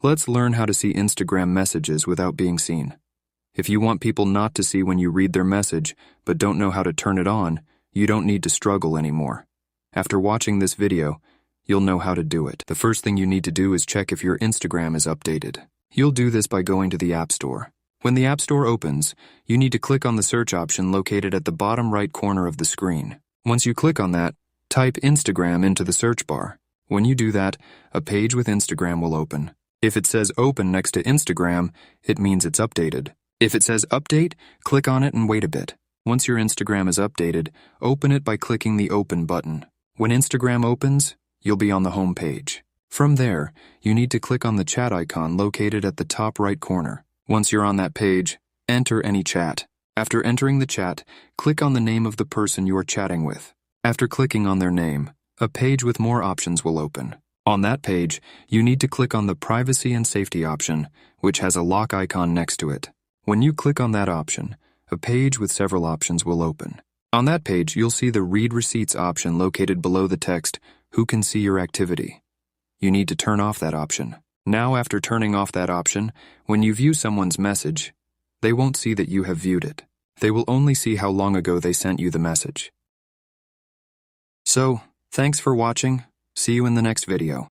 Let's learn how to see Instagram messages without being seen. If you want people not to see when you read their message, but don't know how to turn it on, you don't need to struggle anymore. After watching this video, you'll know how to do it. The first thing you need to do is check if your Instagram is updated. You'll do this by going to the App Store. When the App Store opens, you need to click on the search option located at the bottom right corner of the screen. Once you click on that, type Instagram into the search bar. When you do that, a page with Instagram will open. If it says Open next to Instagram, it means it's updated. If it says Update, click on it and wait a bit. Once your Instagram is updated, open it by clicking the Open button. When Instagram opens, you'll be on the home page. From there, you need to click on the chat icon located at the top right corner. Once you're on that page, enter any chat. After entering the chat, click on the name of the person you are chatting with. After clicking on their name, a page with more options will open. On that page, you need to click on the Privacy and Safety option, which has a lock icon next to it. When you click on that option, a page with several options will open. On that page, you'll see the Read Receipts option located below the text, Who can see your activity? You need to turn off that option. Now, after turning off that option, when you view someone's message, they won't see that you have viewed it. They will only see how long ago they sent you the message. So, thanks for watching. See you in the next video.